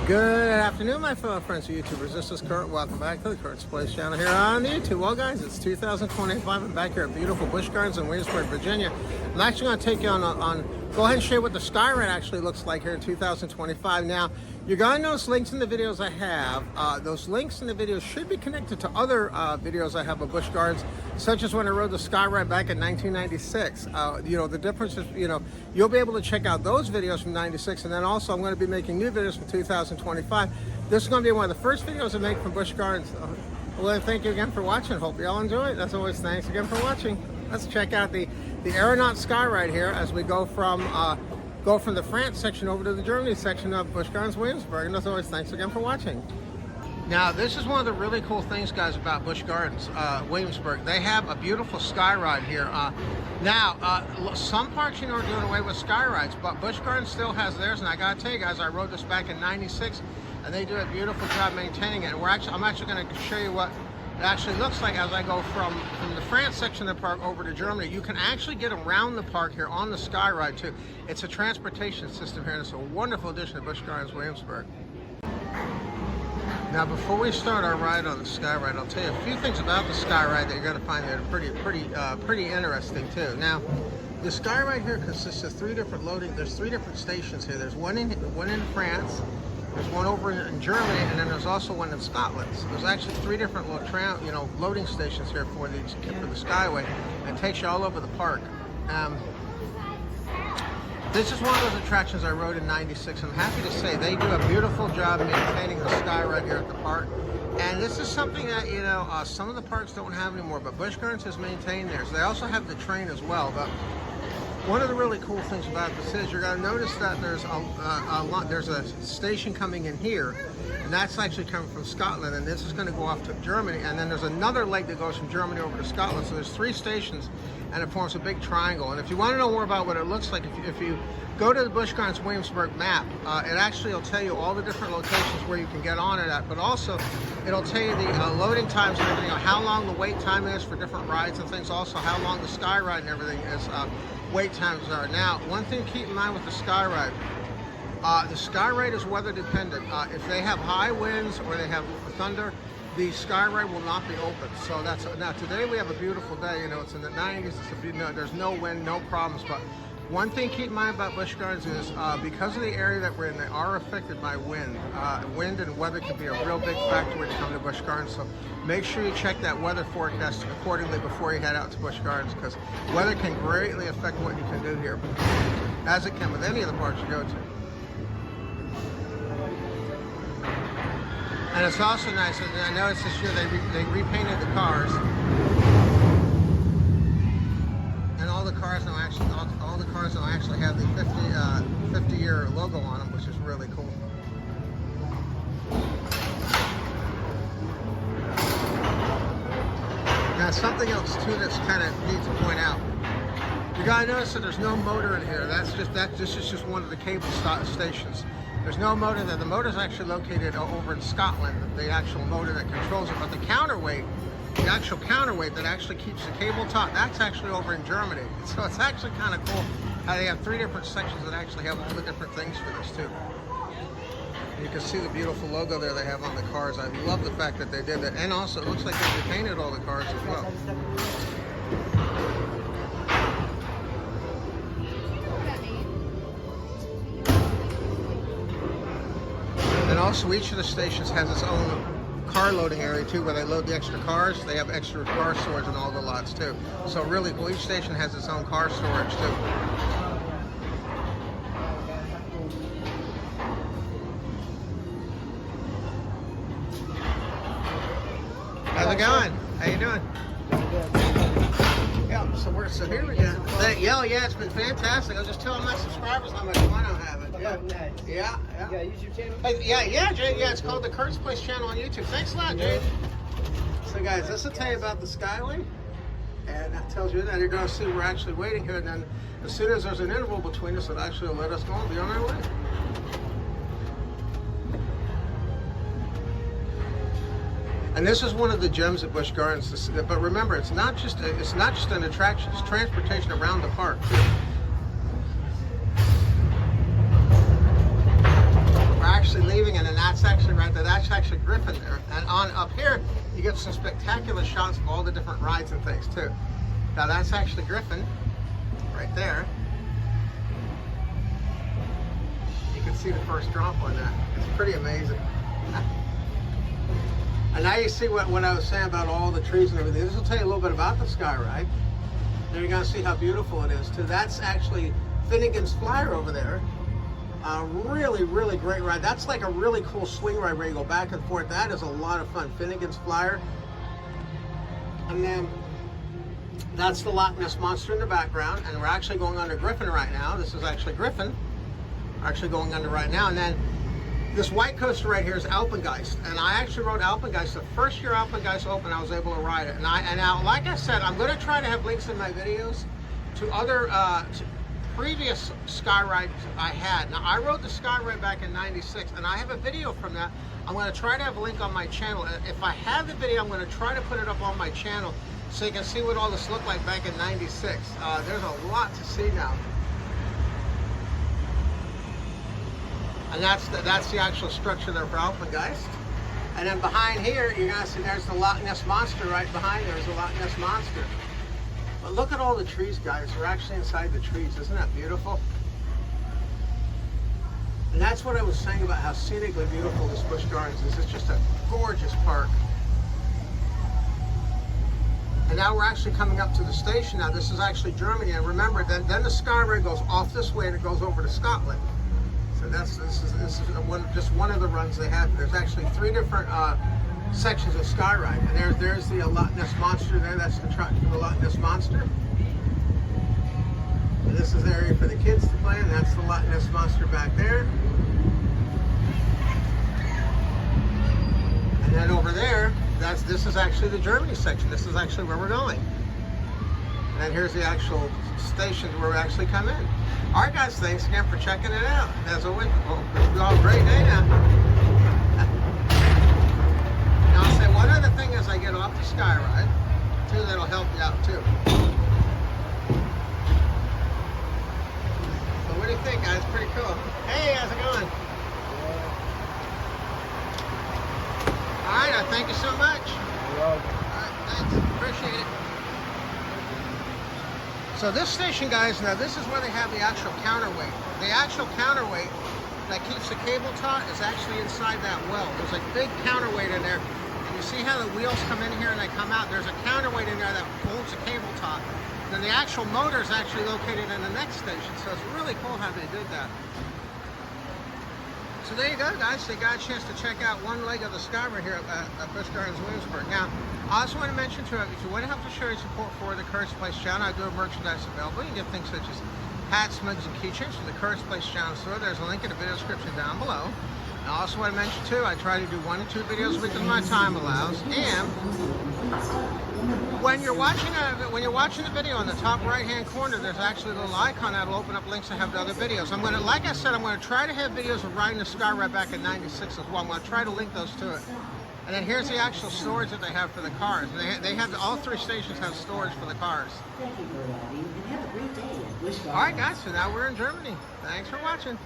Good afternoon, my fellow friends and YouTubers. This is Kurt. Welcome back to the Kurt's Place channel here on YouTube. Well, guys, it's 2025. I'm back here at beautiful Busch Gardens in Williamsburg, Virginia. I'm actually going to take you on go ahead and show you what the Skyride actually looks like here in 2025. Now, you're going to notice links in the videos I have. Those links in the videos should be connected to other videos I have of Busch Gardens, such as when I rode the Skyride back in 1996. The difference is, you'll be able to check out those videos from 96, and then also I'm going to be making new videos from 2025. This is going to be one of the first videos I make from Busch Gardens. Well, thank you again for watching. Hope you all enjoy it. As always, thanks again for watching. Let's check out the Aeronaut Skyride here as we go from the France section over to the Germany section of Busch Gardens Williamsburg. And as always, thanks again for watching. Now, this is one of the really cool things, guys, about Busch Gardens Williamsburg. They have a beautiful Skyride here. Some parks, are doing away with Skyrides, but Busch Gardens still has theirs. And I gotta tell you guys, I rode this back in '96, and they do a beautiful job maintaining it. And I'm actually going to show you what it actually looks like as I go from the France section of the park over to Germany. You can actually get around the park here on the Skyride too. It's a transportation system here, and it's a wonderful addition to Busch Gardens Williamsburg. Now, before we start our ride on the Skyride, I'll tell you a few things about the Skyride that you're going to find that are pretty interesting too. Now, the Skyride here consists of three different stations here. There's one in France. There's one over in Germany, and then there's also one in Scotland. So there's actually three different loading stations here for the Skyway, and it takes you all over the park. This is one of those attractions I rode in '96. I'm happy to say they do a beautiful job maintaining the Skyride here at the park. And this is something that some of the parks don't have anymore, but Busch Gardens has maintained theirs. They also have the train as well. But one of the really cool things about this is you're going to notice that there's a station coming in here, and that's actually coming from Scotland, and this is going to go off to Germany, and then there's another leg that goes from Germany over to Scotland. So there's three stations, and it forms a big triangle. And if you want to know more about what it looks like, if you go to the Busch Gardens Williamsburg map, it actually will tell you all the different locations where you can get on it at, but also it'll tell you the loading times and everything, how long the wait time is for different rides and things, also how long the Skyride and everything is. Wait times are. Now, one thing to keep in mind with the Skyride is weather dependent. If they have high winds or they have thunder, the Skyride will not be open. So now today we have a beautiful day. It's in the 90s. There's no wind, no problems. But one thing to keep in mind about Busch Gardens is because of the area that we're in, they are affected by wind. Wind and weather can be a real big factor when you come to Busch Gardens. So make sure you check that weather forecast accordingly before you head out to Busch Gardens, because weather can greatly affect what you can do here, as it can with any of the parks you go to. And it's also nice, and I noticed this year they repainted the cars. And all the cars now actually have the 50-year logo on them, which is really cool. Now, something else too that's kind of neat to point out. You gotta notice that there's no motor in here. This is just one of the cable stations. There's no motor there. The motor is actually located over in Scotland, the actual motor that controls it, but the actual counterweight that actually keeps the cable taut, that's actually over in Germany. So it's actually kind of cool how they have three different sections that actually have all the different things for this too. You can see the beautiful logo there they have on the cars. I love the fact that they did that. And also, it looks like they repainted all the cars as well. And also, each of the stations has its own car loading area too, where they load the extra cars. They have extra car storage in all the lots too. So really cool. Each station has its own car storage too. How's it going? How you doing? Yeah, so here we go. Yeah, it's been fantastic. I was just telling my subscribers how much fun I'm having. Yeah. Nice. Yeah. You got a YouTube channel? Yeah, Jade. Yeah, it's called the Kurt's Place channel on YouTube. Thanks a lot, Jade. So, guys, this will tell you about the Skyway, and that tells you that you're going to see we're actually waiting here. And then, as soon as there's an interval between us, it actually will let us go and be on our way. And this is one of the gems at Busch Gardens. But remember, it's not just an attraction; it's transportation around the park too. actually leaving, and then that's actually right there. That's actually Griffin there. And on up here, you get some spectacular shots of all the different rides and things too. Now that's actually Griffin right there. You can see the first drop on that. It's pretty amazing. And now you see what I was saying about all the trees and everything. This will tell you a little bit about the Skyride. There you're gonna see how beautiful it is too. That's actually Finnegan's Flyer over there. Really, really great ride. That's like a really cool swing ride where you go back and forth. That is a lot of fun. Finnegan's Flyer. And then that's the Loch Ness Monster in the background. And we're actually going under Griffin right now. This is actually Griffin. We're actually going under right now. And then this white coaster right here is Alpengeist. And I actually rode Alpengeist. The first year Alpengeist opened, I was able to ride it. And now, like I said, I'm going to try to have links in my videos to other previous Skyrides I had. Now, I rode the Skyride back in '96, and I have a video from that. I'm going to try to have a link on my channel. If I have the video, I'm going to try to put it up on my channel so you can see what all this looked like back in '96. There's a lot to see now. And that's the actual structure there for Alpengeist. And then behind here, you're going to see there's the Loch Ness Monster right behind there. There's the Loch Ness Monster. But look at all the trees, guys. We're actually inside the trees. Isn't that beautiful? And that's what I was saying about how scenically beautiful this Busch Gardens is. It's just a gorgeous park. And now we're actually coming up to the station. Now this is actually Germany. And remember, then the Skyride goes off this way and it goes over to Scotland. So this is just one of the runs they have. There's actually 3 different sections of Skyride, and there's the Loch Ness Monster there. That's the truck for the Loch Ness Monster. And this is the area for the kids to play, and that's the Loch Ness Monster back there. And then over there, this is actually the Germany section. This is actually where we're going. And then here's the actual station where we actually come in. All right, guys, thanks again for checking it out. As always, it's all a great day now. Now, I'll say one other thing as I get off the Skyride, too, that'll help you out, too. So what do you think, guys? Pretty cool. Hey, how's it going? All right, thank you so much. All right, thanks. Appreciate it. So this station, guys, now this is where they have the actual counterweight. The actual counterweight that keeps the cable taut is actually inside that well. There's a big counterweight in there. And you see how the wheels come in here and they come out? There's a counterweight in there that holds the cable taut. Then the actual motor is actually located in the next station. So it's really cool how they did that. So there you go, guys. They got a chance to check out one leg of the Skyride here at Busch Gardens, Williamsburg. Now, I also want to mention too, if you want to help to show your support for the Curtis Place channel, I do have merchandise available. You can get things such as hats, mugs, and keychains from the Curtis Place channel store. There's a link in the video description down below. And I also want to mention too, I try to do 1 to 2 videos a week as my time allows. And when you're watching the video in the top right-hand corner, there's actually a little icon that'll open up links to have the other videos. I'm gonna, like I said, I'm gonna try to have videos of riding the Skyride back in '96 as well. I'm gonna try to link those to it. And then here's the actual storage that they have for the cars. They have all 3 stations have storage for the cars. Thank you for arriving and have a great day at Busch Gardens. All right, guys. So now we're in Germany. Thanks for watching.